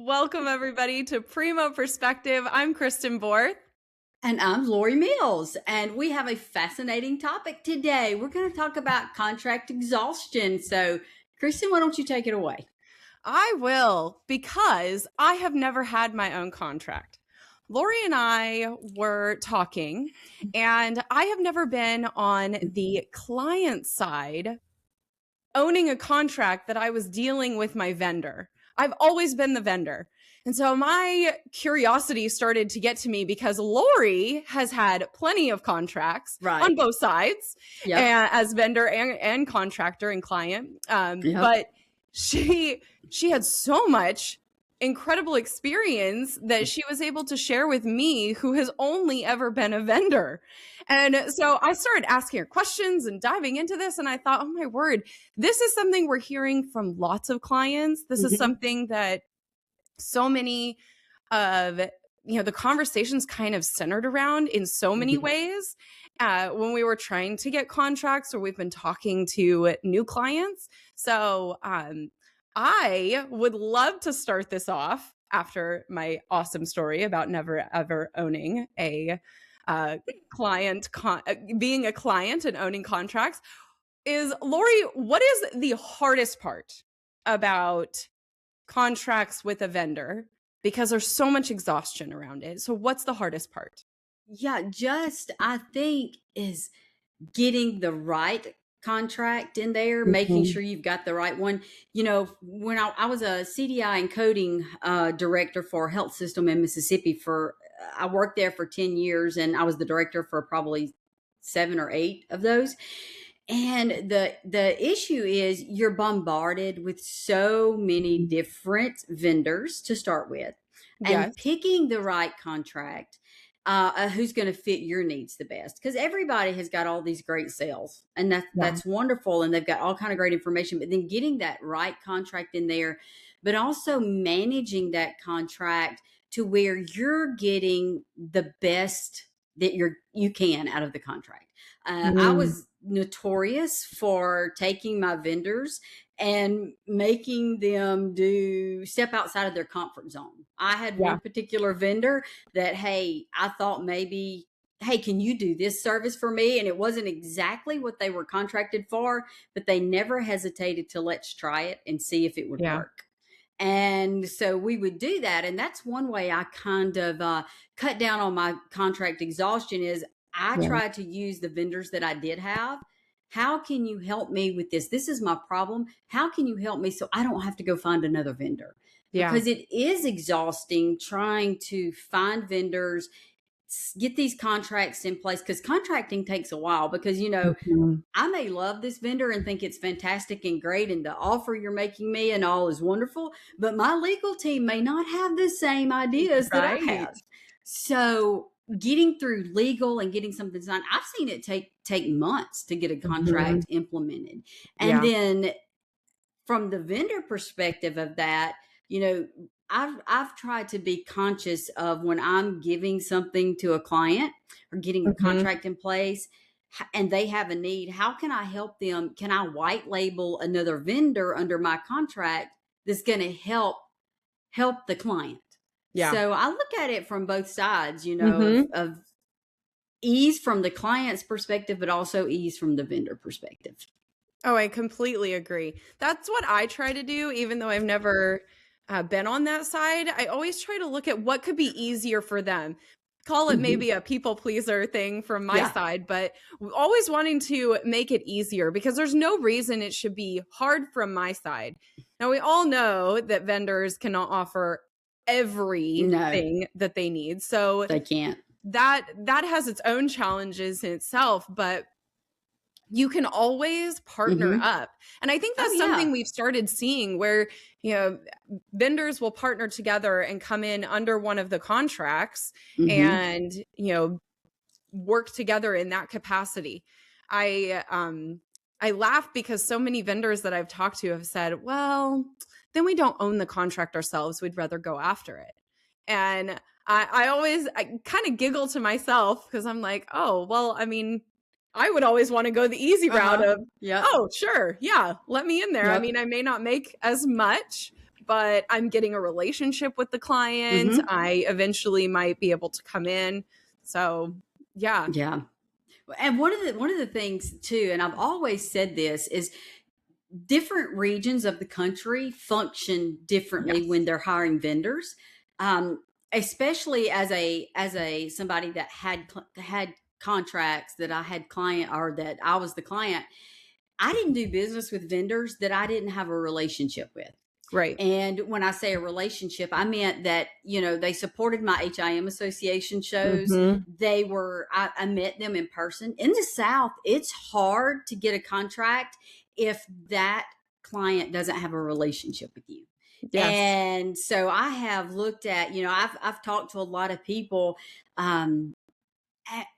Welcome, everybody, to Primo Perspective. I'm Kristen Borth. And I'm Lorie Mills, and we have a fascinating topic today. We're going to talk about contract exhaustion. So, Kristen, why don't you take it away? I will, because I have never had my own contract. Lorie and I were talking, and I have never been on the client side owning a contract that I was dealing with my vendor. I've always been the vendor. And so my curiosity started to get to me because Lorie has had plenty of contracts on both sides, as vendor and contractor and client. But she had so much incredible experience that she was able to share with me, who has only ever been a vendor. And so I started asking her questions and diving into this. And I thought, oh my word, this is something we're hearing from lots of clients. This is something that so many of, the conversations kind of centered around in so many ways. When we were trying to get contracts, or we've been talking to new clients. So I would love to start this off after my awesome story about never ever owning a client, being a client and owning contracts. Is Lorie, what is the hardest part about contracts with a vendor? Because there's so much exhaustion around it. So what's the hardest part? I think is getting the right contract in there, making sure you've got the right one. When I was a CDI and coding director for a health system in Mississippi I worked there for 10 years, and I was the director for probably 7 or 8 of those. And the issue is you're bombarded with so many different vendors to start with, and picking the right contract who's going to fit your needs the best, because everybody has got all these great sales, and that's wonderful, and they've got all kind of great information, but then getting that right contract in there, but also managing that contract to where you're getting the best that you can out of the contract. I was notorious for taking my vendors and making them step outside of their comfort zone. I had one particular vendor that, I thought maybe, can you do this service for me? And it wasn't exactly what they were contracted for, but they never hesitated to let's try it and see if it would work. And so we would do that. And that's one way I kind of cut down on my contract exhaustion is I tried to use the vendors that I did have. How can you help me with this? This is my problem. How can you help me so I don't have to go find another vendor? Because it is exhausting trying to find vendors, get these contracts in place, because contracting takes a while, because, I may love this vendor and think it's fantastic and great, and the offer you're making me and all is wonderful, but my legal team may not have the same ideas that I have. So getting through legal and getting something signed, I've seen it take months to get a contract implemented. And then from the vendor perspective of that, I've tried to be conscious of when I'm giving something to a client or getting a contract in place and they have a need, how can I help them? Can I white label another vendor under my contract that's going to help the client? So I look at it from both sides, of ease from the client's perspective, but also ease from the vendor perspective. Oh, I completely agree. That's what I try to do, even though I've never been on that side. I always try to look at what could be easier for them. Call it maybe a people pleaser thing from my side, but always wanting to make it easier, because there's no reason it should be hard from my side. Now, we all know that vendors cannot offer everything that they need. So they can't. That has its own challenges in itself, but you can always partner up. And I think that's something we've started seeing where, vendors will partner together and come in under one of the contracts and, work together in that capacity. I laugh because so many vendors that I've talked to have said, well, then we don't own the contract ourselves. We'd rather go after it. And I kind of giggle to myself, because I'm like, oh, well, I mean, I would always want to go the easy route of, oh, sure. Yeah. Let me in there. I mean, I may not make as much, but I'm getting a relationship with the client. Mm-hmm. I eventually might be able to come in. So yeah. Yeah. And one of the things too, and I've always said this, is different regions of the country function differently Yes. when they're hiring vendors. Especially as a somebody that had contracts, that I had client, or that I was the client. I didn't do business with vendors that I didn't have a relationship with. Right. And when I say a relationship, I meant that, they supported my HIM association shows. I met them in person. In the South, it's hard to get a contract if that client doesn't have a relationship with you. Yes. And so I have looked at, I've talked to a lot of people,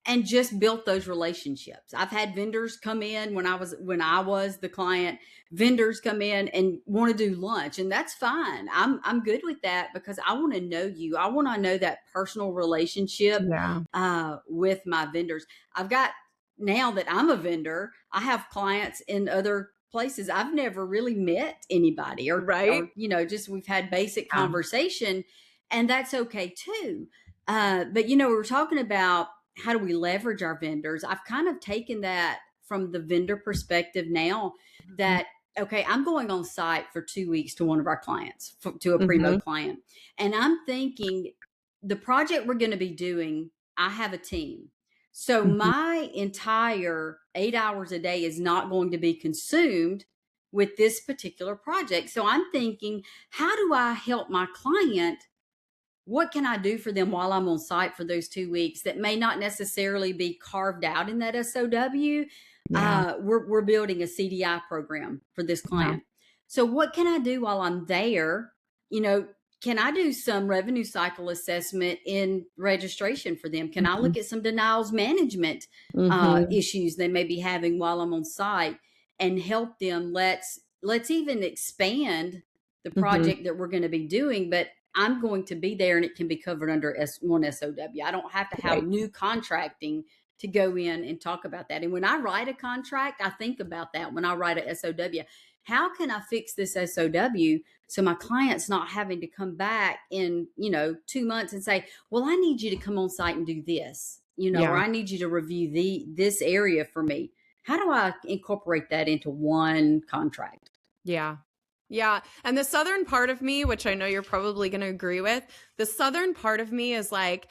and just built those relationships. I've had vendors come in when I was the client, vendors come in and want to do lunch, and that's fine. I'm good with that, because I want to know you. I want to know that personal relationship Yeah. with my vendors. I've got, now that I'm a vendor, I have clients in other places. I've never really met anybody, Right. or just we've had basic Yeah. conversation, and that's okay too. But we were talking about, how do we leverage our vendors? I've kind of taken that from the vendor perspective now, that, okay, I'm going on site for 2 weeks to one of our clients, to a Primo client. And I'm thinking, the project we're going to be doing, I have a team. So my entire 8 hours a day is not going to be consumed with this particular project. So I'm thinking, how do I help my client? What can I do for them while I'm on site for those 2 weeks that may not necessarily be carved out in that SOW? Yeah. We're building a CDI program for this client. So what can I do while I'm there? Can I do some revenue cycle assessment in registration for them? Can I look at some denials management issues they may be having while I'm on site, and help them? Let's even expand the project that we're going to be doing, but I'm going to be there, and it can be covered under one SOW. I don't have to have Right. new contracting to go in and talk about that. And when I write a contract, I think about that when I write a SOW. How can I fix this SOW so my client's not having to come back in, 2 months and say, well, I need you to come on site and do this, or I need you to review this area for me. How do I incorporate that into one contract? Yeah. Yeah. And the southern part of me, which I know you're probably going to agree with, the southern part of me is like,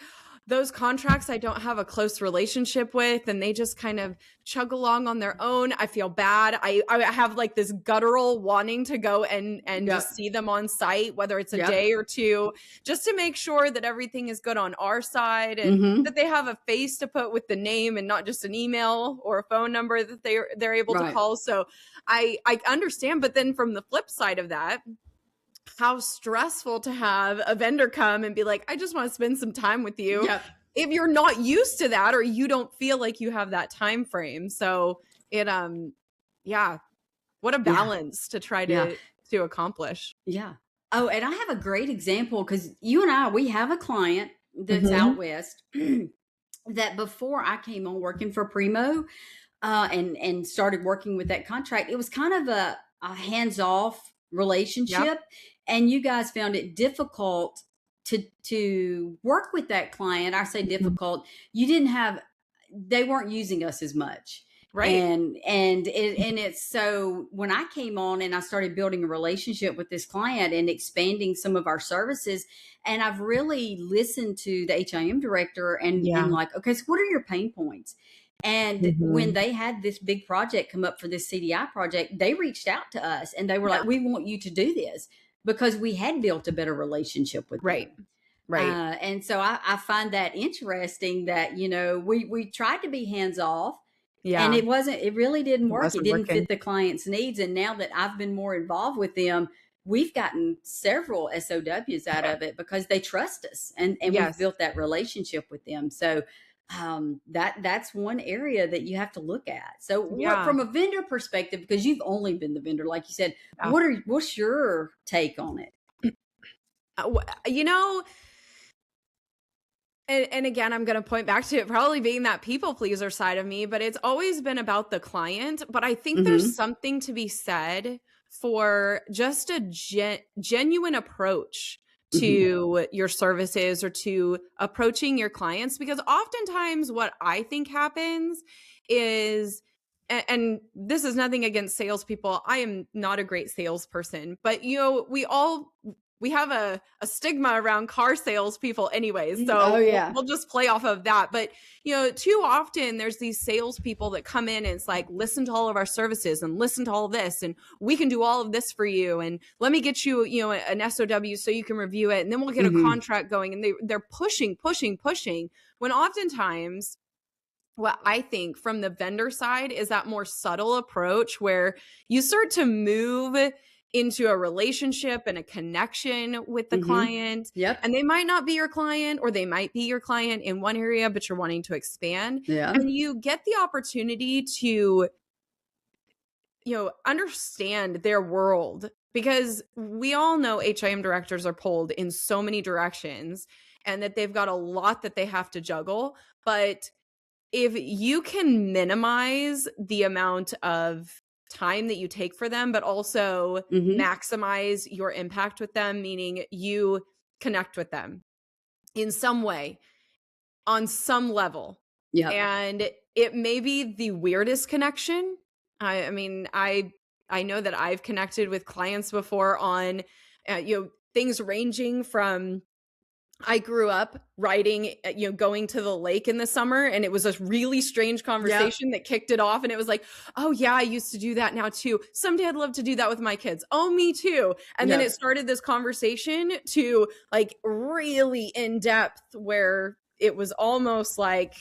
those contracts I don't have a close relationship with, and they just kind of chug along on their own. I feel bad. I have like this guttural wanting to go and just see them on site, whether it's a day or two, just to make sure that everything is good on our side, and that they have a face to put with the name and not just an email or a phone number that they're able to call. So I understand. But then from the flip side of that, how stressful to have a vendor come and be like, I just want to spend some time with you. If you're not used to that, or you don't feel like you have that time frame. So it, what a balance to try to accomplish. Yeah. Oh, and I have a great example, because you and I, we have a client that's out west that before I came on working for Primo, and started working with that contract, it was kind of a hands-off relationship. And you guys found it difficult to work with that client. I say difficult. They weren't using us as much. Right. And it's, so when I came on and I started building a relationship with this client and expanding some of our services, and I've really listened to the HIM director and been like, okay, so what are your pain points? And when they had this big project come up for this CDI project, they reached out to us and they were like, we want you to do this, because we had built a better relationship with them. Right. And so I find that interesting that, we tried to be hands off. And it really didn't work. It didn't fit the client's needs. And now that I've been more involved with them, we've gotten several SOWs out of it, because they trust us, and we've built that relationship with them. So that's one area that you have to look at. So what, from a vendor perspective, because you've only been the vendor, like you said, what's your take on it? And again, I'm going to point back to it probably being that people pleaser side of me, but it's always been about the client. But I think there's something to be said for just a genuine approach to your services or to approaching your clients, because oftentimes what I think happens is, and this is nothing against salespeople, I am not a great salesperson, but we have a stigma around car salespeople anyways. So we'll just play off of that. But, too often there's these salespeople that come in and it's like, listen to all of our services and listen to all this, and we can do all of this for you. And let me get you, an SOW so you can review it. And then we'll get a contract going. And they're pushing, when oftentimes what I think from the vendor side is that more subtle approach where you start to move into a relationship and a connection with the client. Yep. And they might not be your client, or they might be your client in one area, but you're wanting to expand. Yeah. And you get the opportunity to, understand their world, because we all know HIM directors are pulled in so many directions and that they've got a lot that they have to juggle. But if you can minimize the amount of time that you take for them, but also maximize your impact with them, meaning you connect with them in some way, on some level. Yeah. And it may be the weirdest connection. I know that I've connected with clients before on, things ranging from, I grew up riding, going to the lake in the summer, and it was a really strange conversation that kicked it off. And it was like, oh yeah, I used to do that now too. Someday I'd love to do that with my kids. Oh, me too. And then it started this conversation to like really in depth, where it was almost like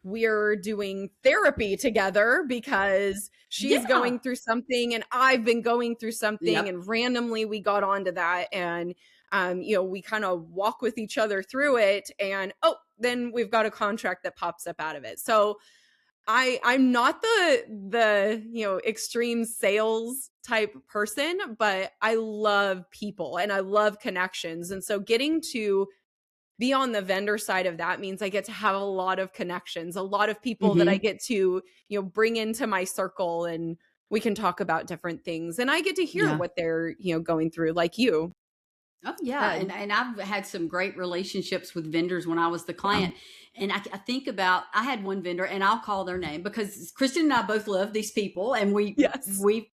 we're doing therapy together because she's going through something and I've been going through something, and randomly we got onto that, and we kind of walk with each other through it, and then we've got a contract that pops up out of it. So I'm not the extreme sales type person, but I love people and I love connections. And so getting to be on the vendor side of that means I get to have a lot of connections, a lot of people that I get to, bring into my circle, and we can talk about different things, and I get to hear what they're, going through, like you. Oh yeah. And I've had some great relationships with vendors when I was the client. And I think about, I had one vendor, and I'll call their name because Kristen and I both love these people, and we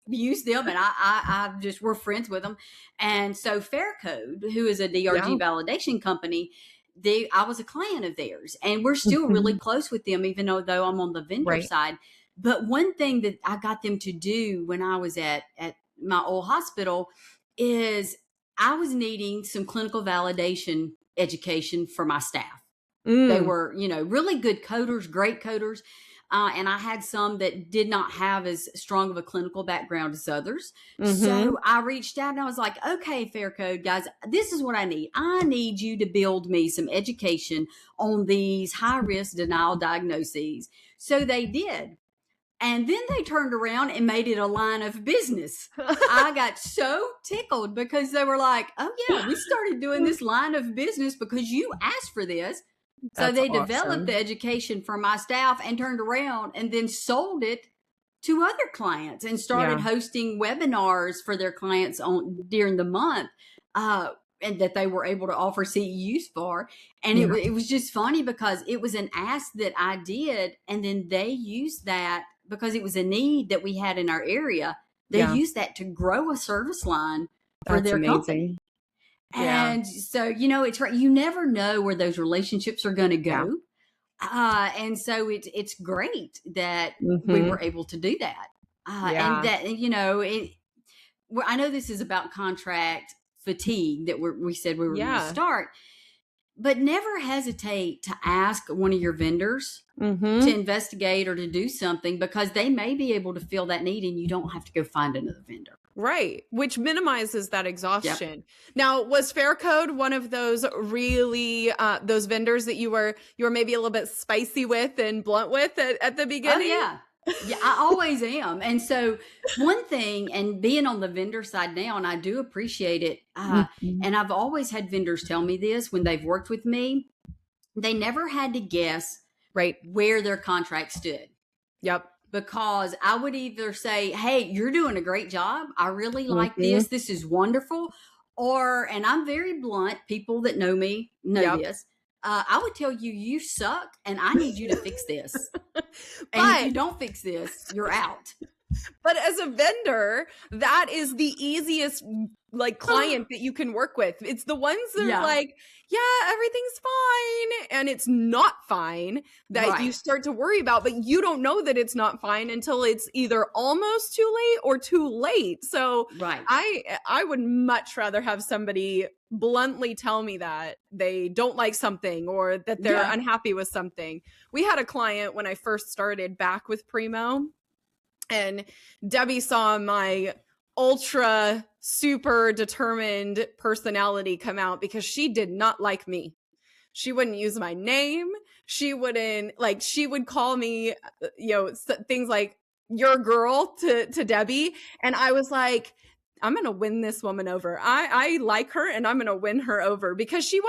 use them, and we're friends with them. And so Faircode, who is a DRG validation company, I was a client of theirs, and we're still really close with them, even though I'm on the vendor side. But one thing that I got them to do when I was at my old hospital is I was needing some clinical validation education for my staff. They were, really good coders, great coders. And I had some that did not have as strong of a clinical background as others. So I reached out and I was like, okay, Faircode guys, this is what I need. I need you to build me some education on these high risk denial diagnoses. So they did. And then they turned around and made it a line of business. I got so tickled because they were like, oh yeah, we started doing this line of business because you asked for this. So they developed the education for my staff and turned around and then sold it to other clients and started hosting webinars for their clients during the month. And that they were able to offer CEUs for. And it was just funny because it was an ask that I did. And then they used that because it was a need that we had in our area. They used that to grow a service line for their company. And so, it's right. You never know where those relationships are going to go. And so it's great that we were able to do that. And that, I know this is about contract fatigue that we said we were going to start, but never hesitate to ask one of your vendors to investigate or to do something, because they may be able to fill that need and you don't have to go find another vendor. Right. Which minimizes that exhaustion. Now, was Faircode one of those really, those vendors that you were maybe a little bit spicy with and blunt with at the beginning? Oh, yeah, I always am. And so one thing, and being on the vendor side now, and I do appreciate it. And I've always had vendors tell me this when they've worked with me, they never had to guess where their contract stood. Yep. because I would either say, hey, you're doing a great job. I really like Mhm. this. This is wonderful. Or, and I'm very blunt, people that know me know Yep. this. I would tell you, you suck and I need you to fix this. And if But you don't fix this, you're out. But as a vendor, that is the easiest like client that you can work with. It's the ones that are Yeah. like, yeah, everything's fine, and it's not fine that you Right. start to worry about, but you don't know that it's not fine until it's either almost too late or too late. So Right. I would much rather have somebody bluntly tell me that they don't like something or that they're Yeah. unhappy with something. We had a client when I first started back with Primo, and Debbie saw my ultra super determined personality come out because she did not like me. She wouldn't use my name. She wouldn't, like, she would call me, things like your girl to Debbie. And I was like, I'm going to win this woman over. I like her and I'm going to win her over because she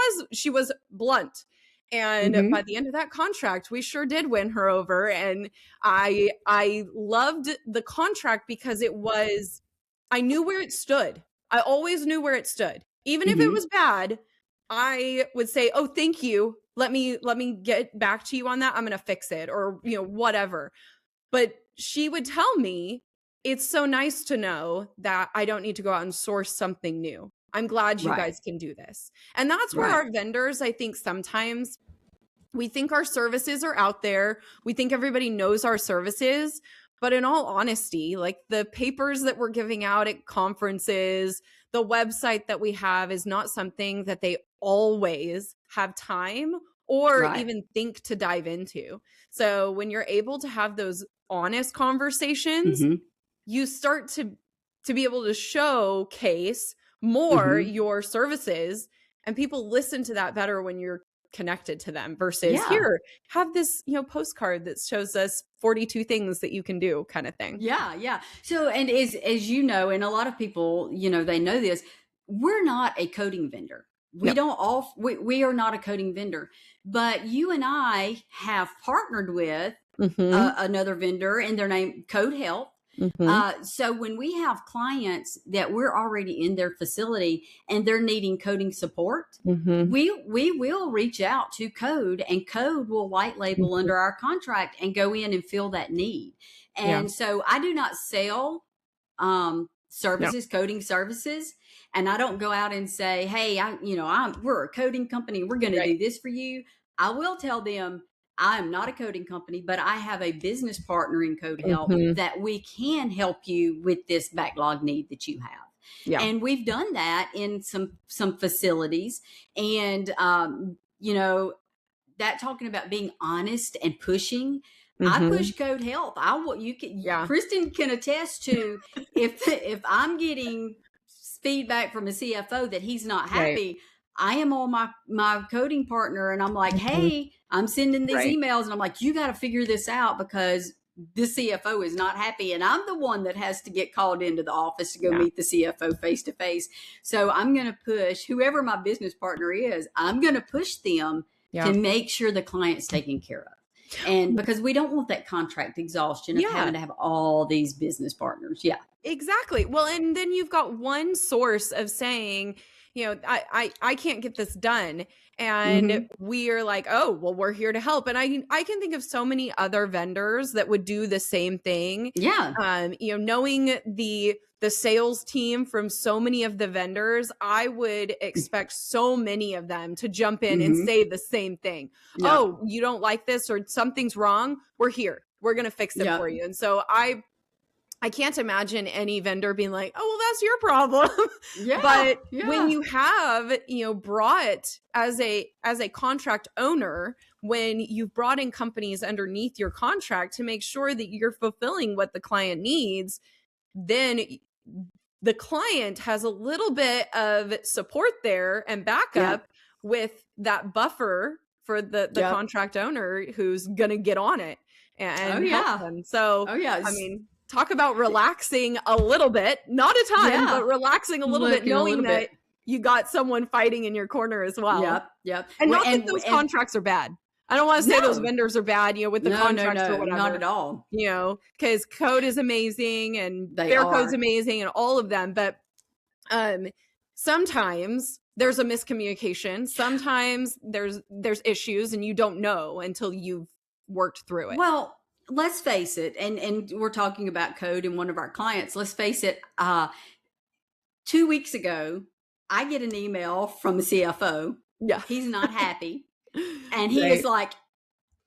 was blunt. And by the end of that contract, we sure did win her over. And I loved the contract because I knew where it stood. I always knew where it stood. Even if it was bad, I would say, "Oh, thank you. Let me get back to you on that. I'm going to fix it," or, whatever. But she would tell me, "It's so nice to know that I don't need to go out and source something new. I'm glad you Right. guys can do this." And that's where our vendors, I think sometimes we think our services are out there. We think everybody knows our services. But in all honesty, like the papers that we're giving out at conferences, the website that we have is not something that they always have time or Right. even think to dive into. So when you're able to have those honest conversations, you start to be able to showcase more your services, and people listen to that better when you're connected to them versus here, have this, postcard that shows us 42 things that you can do kind of thing. Yeah. So, and as you know, and a lot of people, they know this, we're not a coding vendor. We we are not a coding vendor, but you and I have partnered with another vendor, and their name Code Health. So when we have clients that we're already in their facility and they're needing coding support, we will reach out to Code, and Code will white label under our contract and go in and fill that need. And so I do not sell services, coding services. And I don't go out and say, hey, we're a coding company. We're going to do this for you. I will tell them, I'm not a coding company, but I have a business partner in Code Health that we can help you with this backlog need that you have. Yeah. And we've done that in some facilities. And, that talking about being honest and pushing, I push Code Health. Kristen can attest to if I'm getting feedback from a CFO that he's not happy, I am on my coding partner and I'm like, hey, I'm sending these emails and I'm like, you got to figure this out because this CFO is not happy. And I'm the one that has to get called into the office to go meet the CFO face to face. So I'm going to push whoever my business partner is, I'm going to push them to make sure the client's taken care of. And because we don't want that contract exhaustion of having to have all these business partners. Yeah, exactly. Well, and then you've got one source of saying, I can't get this done. And we are like, oh, well, we're here to help. And I can think of so many other vendors that would do the same thing. Yeah. Knowing the sales team from so many of the vendors, I would expect so many of them to jump in and say the same thing. Yeah. Oh, you don't like this or something's wrong? We're here. We're going to fix it for you. And so I can't imagine any vendor being like, oh, well, that's your problem. But when you have, brought as a contract owner, when you've brought in companies underneath your contract to make sure that you're fulfilling what the client needs, then the client has a little bit of support there and backup with that buffer for the contract owner who's going to get on it and help them. So, I mean, talk about relaxing a little bit, not a ton, but relaxing a little bit, knowing that you got someone fighting in your corner as well. Yep. And not that those contracts are bad. I don't want to say those No. vendors are bad, with the contracts or whatever. Not at all. Because code is amazing and They Fair are. Code's amazing and all of them. But sometimes there's a miscommunication. Sometimes there's issues and you don't know until you've worked through it. Well, let's face it, and we're talking about code in one of our clients. Let's face it, 2 weeks ago, I get an email from the CFO. Yeah. He's not happy. And he Right. is like,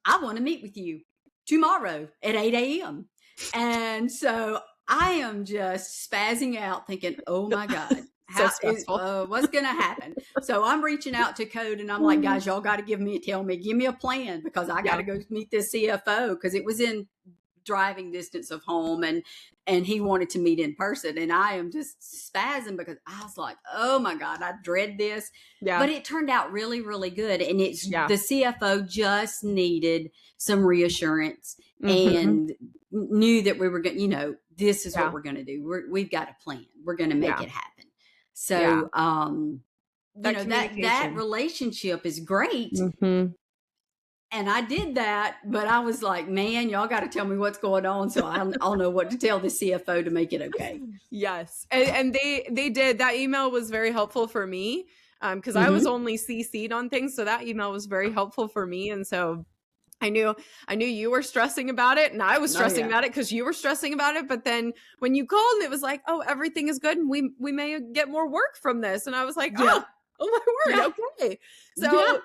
I want to meet with you tomorrow at 8 a.m. And so I am just spazzing out thinking, oh my God, what's going to happen? So I'm reaching out to code and I'm like, guys, y'all got to give me a plan because I got to go meet this CFO because it was in driving distance of home and he wanted to meet in person. And I am just spazzing because I was like, oh my God, I dread this. Yeah. But it turned out really, really good. And the CFO just needed some reassurance and knew that we were going, this is what we're going to do. We've got a plan. We're going to make it happen. So, that relationship is great. Mm-hmm. And I did that, but I was like, man, y'all got to tell me what's going on so I'll know what to tell the CFO to make it okay. Yes. And they did. That email was very helpful for me because I was only CC'd on things. So that email was very helpful for me. And so I knew you were stressing about it and I was stressing about it because you were stressing about it. But then when you called, it was like, oh, everything is good. And we may get more work from this. And I was like, oh my word. Okay. So,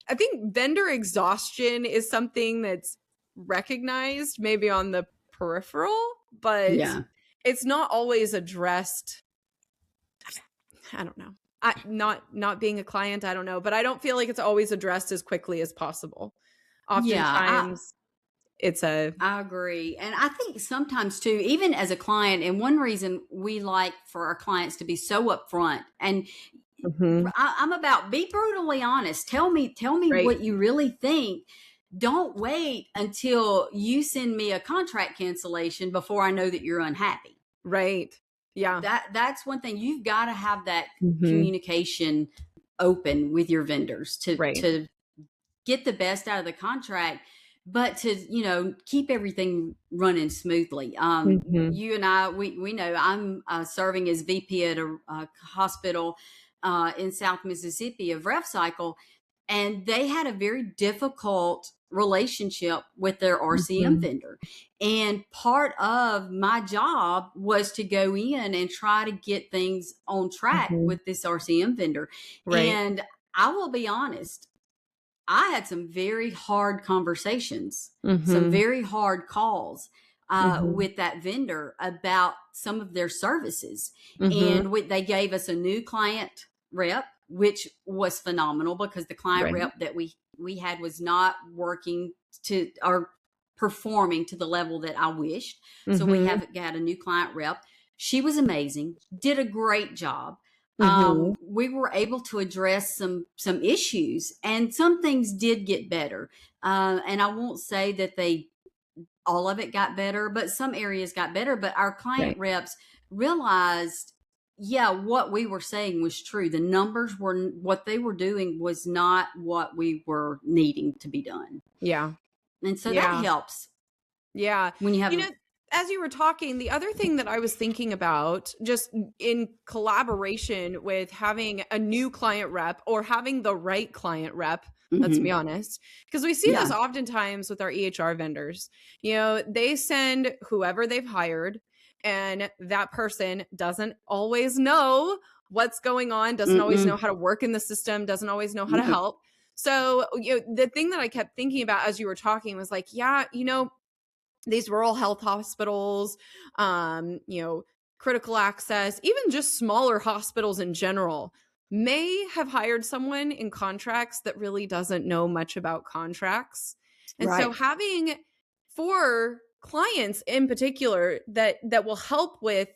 I think vendor exhaustion is something that's recognized maybe on the peripheral, but it's not always addressed. I don't know. Not being a client, I don't know, but I don't feel like it's always addressed as quickly as possible. Oftentimes I agree. And I think sometimes too, even as a client, and one reason we like for our clients to be so upfront and I'm about be brutally honest. Tell me what you really think. Don't wait until you send me a contract cancellation before I know that you're unhappy. Right. Yeah. That's one thing. You've got to have that communication open with your vendors to get the best out of the contract, but to, keep everything running smoothly. You and I, we know I'm serving as VP at a hospital in South Mississippi of Rev Cycle, and they had a very difficult relationship with their RCM vendor. And part of my job was to go in and try to get things on track with this RCM vendor. Right. And I will be honest, I had some very hard conversations, some very hard calls with that vendor about some of their services. And they gave us a new client rep, which was phenomenal because the client rep that we had was not working to or performing to the level that I wished. So we have got a new client rep. She was amazing, did a great job. We were able to address some issues and some things did get better. And I won't say that all of it got better, but some areas got better. But our client reps realized, what we were saying was true. The numbers were what they were doing was not what we were needing to be done. Yeah. And so that helps. Yeah. When you have, as you were talking, the other thing that I was thinking about just in collaboration with having a new client rep or having the right client rep, let's be honest, because we see this oftentimes with our EHR vendors. They send whoever they've hired, and that person doesn't always know what's going on, doesn't always know how to work in the system, doesn't always know how to help. So, the thing that I kept thinking about as you were talking was like, these rural health hospitals, critical access, even just smaller hospitals in general, may have hired someone in contracts that really doesn't know much about contracts. And so having for clients in particular that will help with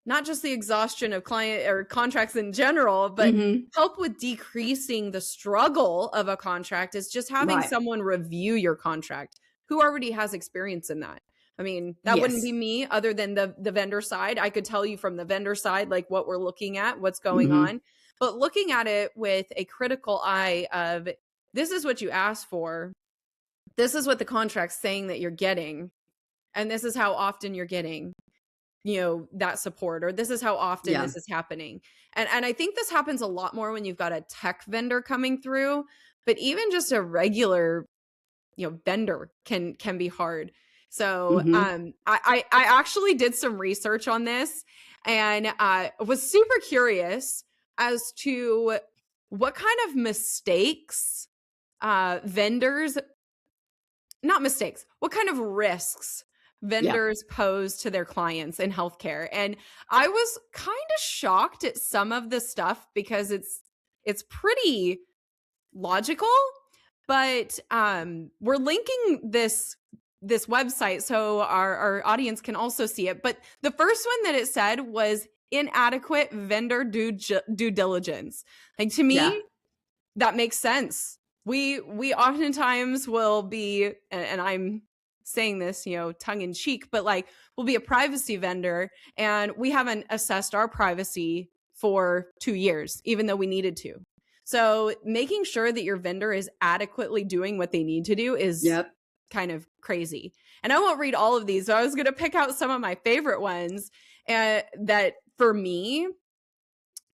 not just the exhaustion of client or contracts in general, but help with decreasing the struggle of a contract is just having someone review your contract who already has experience in that. I mean, that wouldn't be me other than the vendor side. I could tell you from the vendor side, like what we're looking at, what's going on. but looking at it with a critical eye of, this is what you asked for, this is what the contract's saying that you're getting, and this is how often you're getting, that support, or this is how often this is happening. And I think this happens a lot more when you've got a tech vendor coming through, but even just a regular, vendor can be hard. So I actually did some research on this, and was super curious as to what kind of mistakes vendors, not mistakes, what kind of risks vendors pose to their clients in healthcare. And I was kind of shocked at some of the stuff, because it's pretty logical, but we're linking this website so our audience can also see it. But the first one that it said was inadequate vendor due diligence. Like, to me, that makes sense. We oftentimes will be, and I'm saying this, tongue in cheek, but like, we'll be a privacy vendor and we haven't assessed our privacy for 2 years, even though we needed to. So making sure that your vendor is adequately doing what they need to do is kind of crazy. And I won't read all of these, so I was going to pick out some of my favorite ones that for me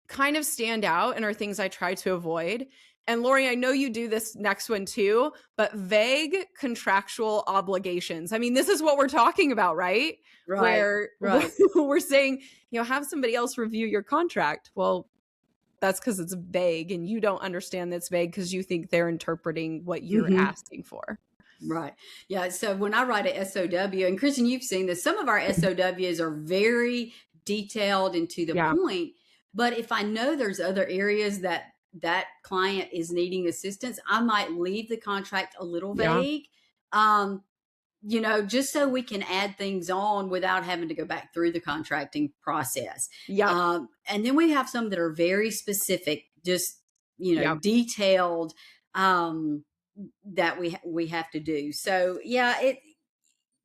kind of stand out and are things I try to avoid. And Lorie, I know you do this next one too, but vague contractual obligations. I mean, this is what we're talking about, right? Where we're saying, have somebody else review your contract. Well, that's because it's vague, and you don't understand that's vague because you think they're interpreting what you're asking for. Right. Yeah. So when I write a SOW, and Kristen, you've seen this, some of our SOWs are very detailed and to the point. But if I know there's other areas that client is needing assistance, I might leave the contract a little vague, just so we can add things on without having to go back through the contracting process. And then we have some that are very specific, just, detailed, that we have to do. So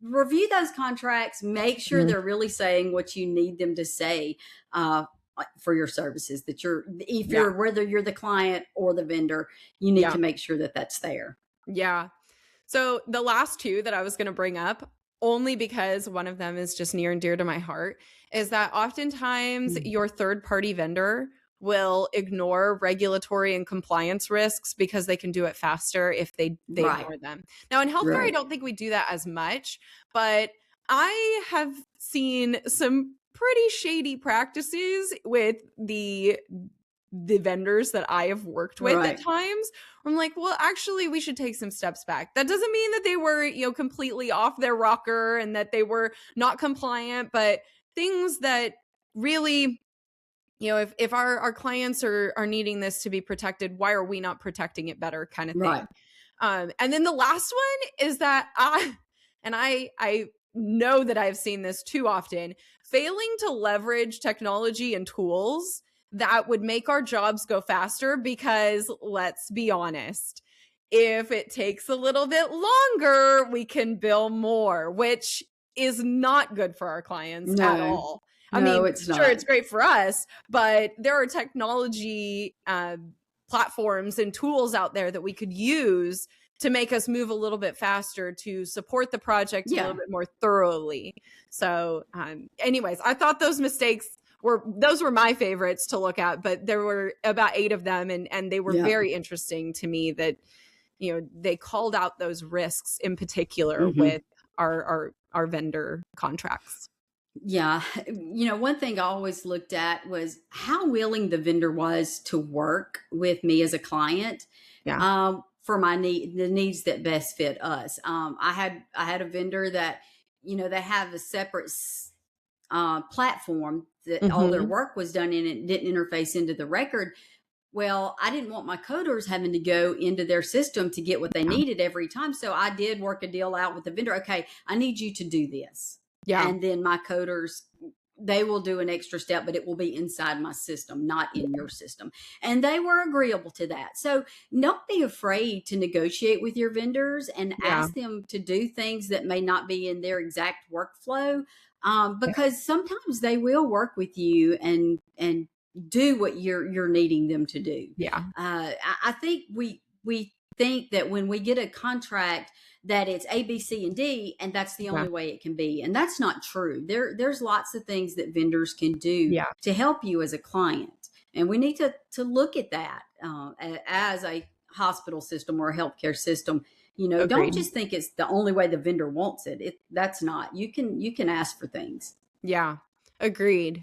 review those contracts, make sure they're really saying what you need them to say, for your services, that whether you're the client or the vendor, you need to make sure that that's there. Yeah. So the last two that I was going to bring up, only because one of them is just near and dear to my heart, is that oftentimes your third-party vendor will ignore regulatory and compliance risks because they can do it faster if they ignore them. Now, in healthcare, I don't think we do that as much, but I have seen some pretty shady practices with the vendors that I have worked with at times. I'm like, well, actually, we should take some steps back. That doesn't mean that they were, completely off their rocker and that they were not compliant, but things that really, if our clients are needing this to be protected, why are we not protecting it better, kind of thing. And then the last one is that I know that I've seen this too often, failing to leverage technology and tools that would make our jobs go faster, because let's be honest, if it takes a little bit longer, we can bill more, which is not good for our clients at all. I mean, it's sure, it's great for us, but there are technology platforms and tools out there that we could use to make us move a little bit faster, to support the project a little bit more thoroughly. So anyways, I thought those mistakes were my favorites to look at, but there were about 8 of them, and they were very interesting to me that, they called out those risks in particular with our vendor contracts. Yeah. One thing I always looked at was how willing the vendor was to work with me as a client. For the needs that best fit us. I had a vendor that, they have a separate platform that all their work was done in. It didn't interface into the record. Well, I didn't want my coders having to go into their system to get what they needed every time. So I did work a deal out with the vendor. Okay, I need you to do this. And then my coders, they will do an extra step, but it will be inside my system, not in your system. And they were agreeable to that. So don't be afraid to negotiate with your vendors and ask them to do things that may not be in their exact workflow, because sometimes they will work with you and do what you're needing them to do. Yeah. I think we think that when we get a contract that it's A, B, C, and D, and that's the only way it can be, and that's not true. There's lots of things that vendors can do to help you as a client, and we need to look at that as a hospital system or a healthcare system. Agreed. Don't just think it's the only way the vendor wants it. That's not. You can ask for things. Yeah. Agreed.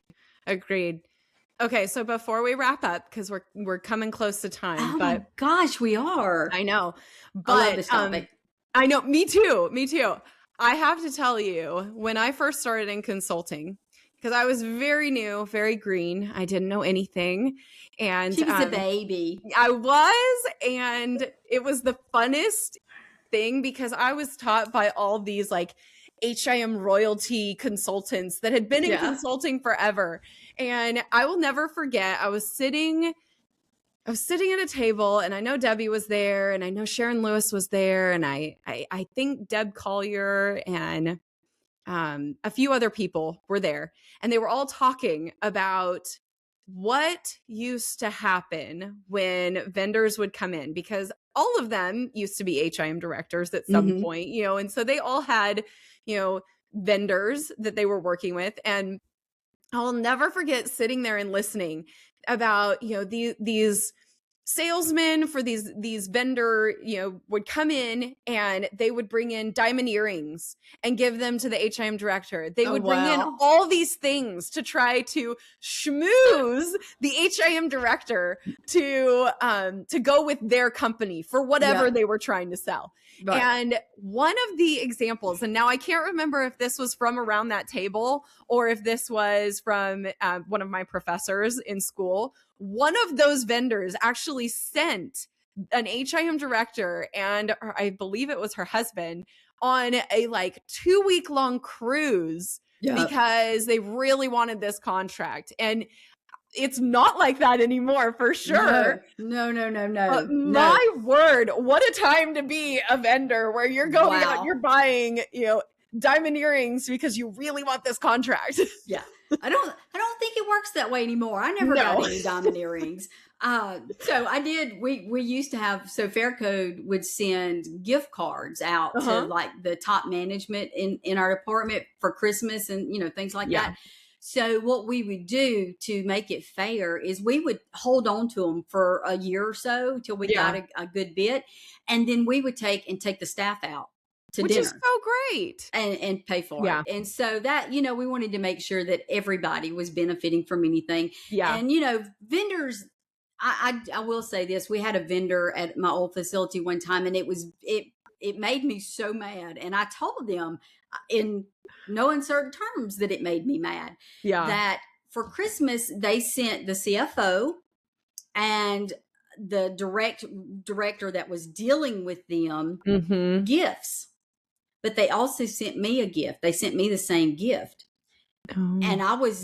Okay, so before we wrap up, because we're coming close to time. Oh my gosh, we are. I know. But I love this topic. I know, me too. I have to tell you, when I first started in consulting, because I was very new, very green, I didn't know anything. And she was a baby. I was, and it was the funnest thing because I was taught by all these like HIM royalty consultants that had been in consulting forever. And I will never forget, I was sitting at a table, and I know Debbie was there, and I know Sharon Lewis was there, and I think Deb Collier and a few other people were there, and they were all talking about what used to happen when vendors would come in, because all of them used to be HIM directors at some point, and so they all had, vendors that they were working with. And I'll never forget sitting there and listening about, these salesmen for these vendor, would come in and they would bring in diamond earrings and give them to the HIM director. They would bring in all these things to try to schmooze the HIM director to go with their company for whatever they were trying to sell. Right. And one of the examples, and now I can't remember if this was from around that table or if this was from one of my professors in school. One of those vendors actually sent an HIM director and I believe it was her husband on a 2-week long cruise because they really wanted this contract. And it's not like that anymore, for sure. No. But my word, what a time to be a vendor where you're going out, you're buying, diamond earrings because you really want this contract. Yeah. I don't think it works that way anymore. I never got any diamond earrings. So I did, we used to have, so Faircode would send gift cards out to the top management in our department for Christmas and, things like that. So what we would do to make it fair is we would hold on to them for a year or so till we got a good bit. And then we would take the staff out to Which dinner. Is so great. And pay for it. And so that, we wanted to make sure that everybody was benefiting from anything. Yeah. And, vendors, I will say this, we had a vendor at my old facility one time, and it made me so mad. And I told them in no uncertain terms that it made me mad. Yeah. That for Christmas, they sent the CFO and the director that was dealing with them gifts. But they also sent me a gift. They sent me the same gift. Oh. And I was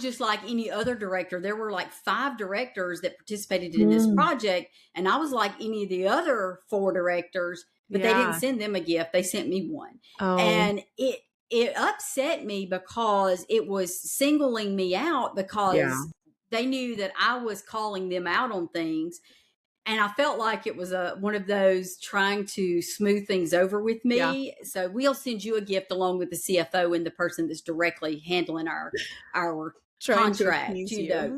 just like any other director. There were 5 directors that participated in this project. And I was like any of the other 4 directors, but they didn't send them a gift. They sent me one. Oh. And it upset me because it was singling me out because they knew that I was calling them out on things. And I felt like it was one of those trying to smooth things over with me. Yeah. So we'll send you a gift along with the CFO and the person that's directly handling our contract,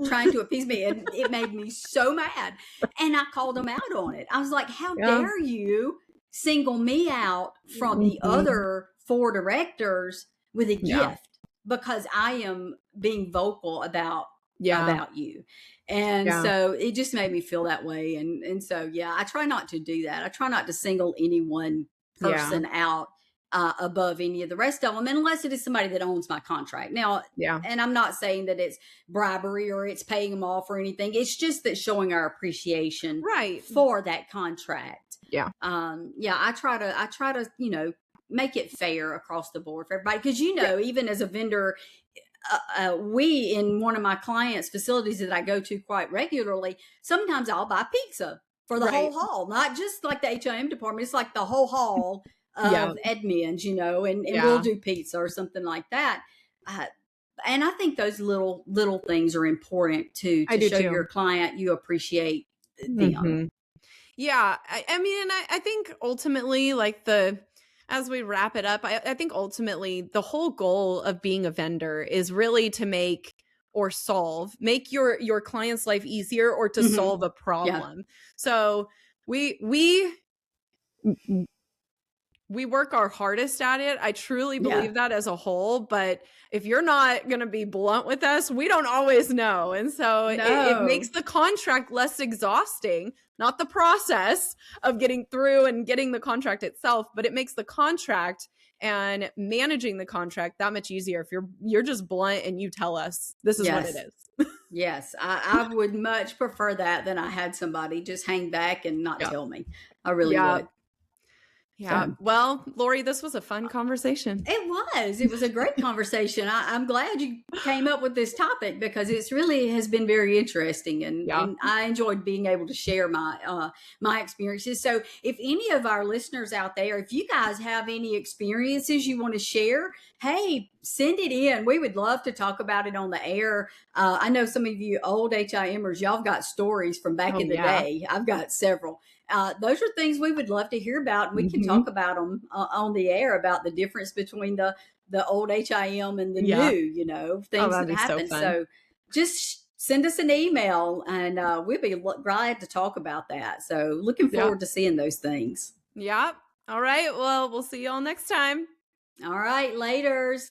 trying to appease me. And it made me so mad. And I called them out on it. I was like, how dare you single me out from the other 4 directors with a gift because I am being vocal about you. And so it just made me feel that way. And so, I try not to do that. I try not to single any one person out above any of the rest of them, unless it is somebody that owns my contract. Now, and I'm not saying that it's bribery or it's paying them off or anything. It's just that showing our appreciation for that contract. Yeah. I try to, make it fair across the board for everybody. Because, even as a vendor, we in one of my clients' facilities that I go to quite regularly, sometimes I'll buy pizza for the whole hall, not just like the HIM department. It's like the whole hall of admins, and we'll do pizza or something like that. And I think those little things are important I to do show too. your client you appreciate them. Hmm. Yeah, I mean, and I think ultimately, like as we wrap it up, I think ultimately the whole goal of being a vendor is really to make your client's life easier or to Hmm. solve a Yeah. problem. So we we work our hardest at it. I truly Yeah. believe that as a whole. But if you're not going to be blunt with us, we don't always know. And so it makes No. the contract less exhausting, not the process of getting through and getting the contract itself, but it makes the contract and managing the contract that much easier if you're just blunt and you tell us this is what it Yes. is. Yes. I would much prefer that than I had somebody just hang back and not Yeah. tell me. I really Yeah. would. Yeah. So Well, Lorie, this was a fun conversation. it was. It was a great conversation. I'm glad you came up with this topic because it's really has been very interesting, Yeah. and I enjoyed being able to share my experiences. So, if any of our listeners out there, if you guys have any experiences you want to share, hey, send it in. We would love to talk about it on the air. I know some of you old HIMers, y'all have got stories from back Oh, in the yeah. day. I've got several. Those are things we would love to hear about, and we can Hmm. talk about them on the air about the difference between the old HIM and the new, Yeah. Oh, things that'd that be so happen. fun. So just send us an email, and we'll be glad to talk about that. So looking Yeah. forward to seeing those things. Yeah. All right. Well, we'll see you all next time. All right, laters.